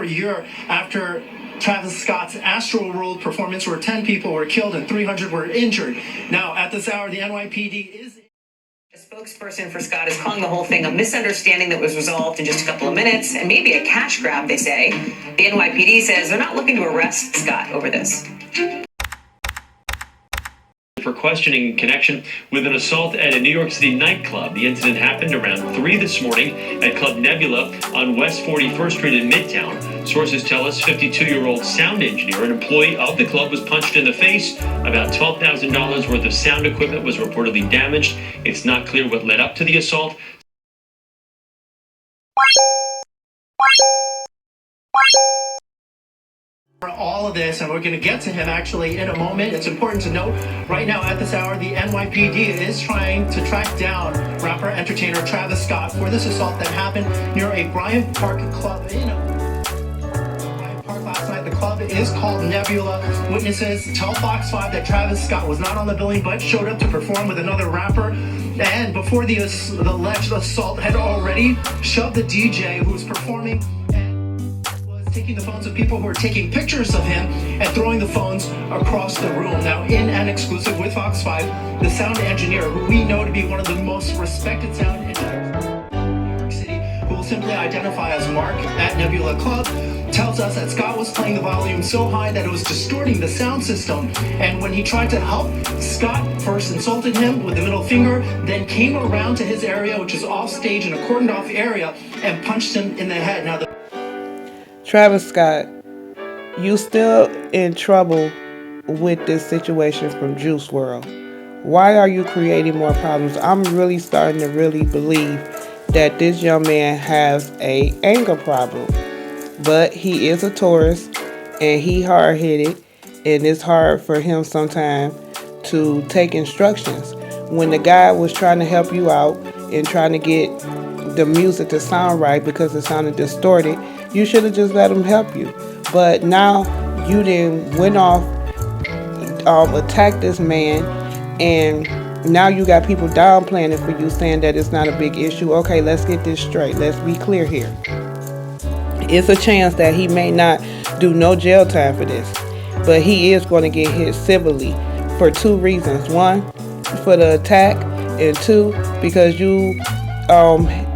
a year after Travis Scott's Astro World performance, where 10 people were killed and 300 were injured. Now, at this hour, the NYPD is... A spokesperson for Scott is calling the whole thing a misunderstanding that was resolved in just a couple of minutes, and maybe a cash grab, they say. The NYPD says they're not looking to arrest Scott over this. For questioning in connection with an assault at a New York City nightclub. The incident happened around 3 this morning at Club Nebula on West 41st Street in Midtown. Sources tell us 52-year-old sound engineer, an employee of the club, was punched in the face. About $12,000 worth of sound equipment was reportedly damaged. It's not clear what led up to the assault. For all of this, and we're going to get to him actually in a moment. It's important to note right now at this hour, the NYPD is trying to track down rapper entertainer Travis Scott for this assault that happened near a Bryant Park club in Bryant Park last night. The club is called Nebula. Witnesses tell Fox 5 that Travis Scott was not on the billing but showed up to perform with another rapper. And before the alleged assault had already shoved the DJ who was performing, taking the phones of people who were taking pictures of him and throwing the phones across the room. Now, in an exclusive with Fox 5, the sound engineer, who we know to be one of the most respected sound engineers in New York City, who will simply identify as Mark at Nebula Club, tells us that Scott was playing the volume so high that it was distorting the sound system. And when he tried to help, Scott first insulted him with the middle finger, then came around to his area, which is off stage in a cordoned off area, and punched him in the head. Now, Travis Scott, you still in trouble with this situation from Juice WRLD. Why are you creating more problems? I'm really starting to really believe that this young man has a anger problem. But he is a tourist and he hard-headed, and it's hard for him sometimes to take instructions. When the guy was trying to help you out and trying to get the music to sound right because it sounded distorted, you should have just let him help you. But now you then went off, attacked this man, and now you got people downplaying it for you, saying that it's not a big issue. Okay, let's get this straight. Let's be clear here. It's a chance that he may not do no jail time for this, but he is going to get hit civilly for two reasons. One, for the attack, and two, because you,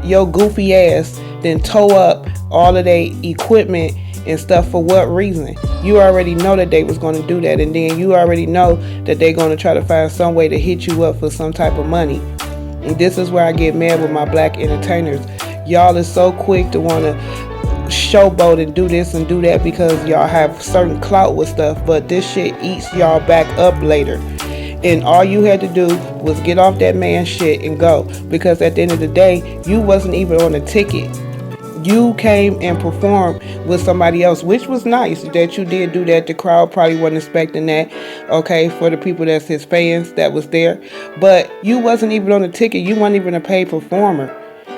your goofy ass then tow up all of their equipment and stuff. For what reason? You already know that they was going to do that, and then you already know that they're going to try to find some way to hit you up for some type of money. And this is where I get mad with my black entertainers. Y'all is so quick to want to showboat and do this and do that because y'all have certain clout with stuff, but this shit eats y'all back up later. And all you had to do was get off that man's shit and go, because at the end of the day, you wasn't even on a ticket. You came and performed with somebody else, which was nice that you did do that. The crowd probably wasn't expecting that, okay, for the people that's his fans that was there. But you wasn't even on the ticket. You weren't even a paid performer.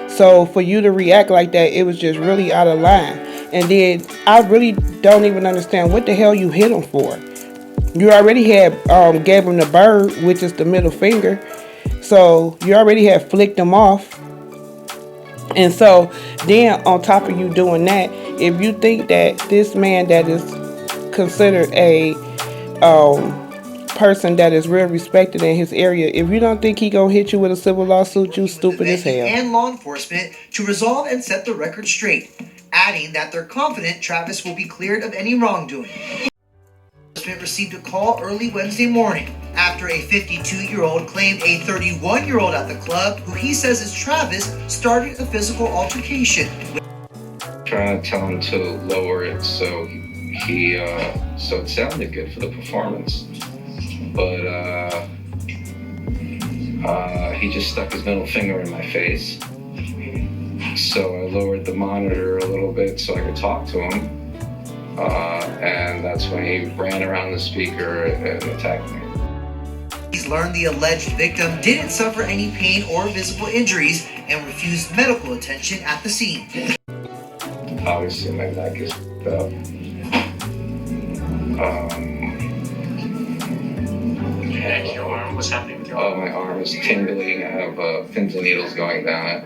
So for you to react like that, it was just really out of line. And then I really don't even understand what the hell you hit him for. You already had gave him the bird, which is the middle finger. So you already had flicked him off. And so then on top of you doing that, if you think that this man that is considered a person that is real respected in his area, if you don't think he gonna hit you with a civil lawsuit, you stupid as hell. And law enforcement to resolve and set the record straight, adding that they're confident Travis will be cleared of any wrongdoing. Enforcement received a call early Wednesday morning after a 52-year-old claimed a 31-year-old at the club, who he says is Travis, started a physical altercation. Trying to tell him to lower it so it sounded good for the performance, but he just stuck his middle finger in my face. So I lowered the monitor a little bit so I could talk to him. And that's when he ran around the speaker and attacked me. He's learned the alleged victim didn't suffer any pain or visible injuries and refused medical attention at the scene. Obviously my neck is up. And your arm, what's happening with your arm? Oh, my arm is tingling. I have pins and needles going down it.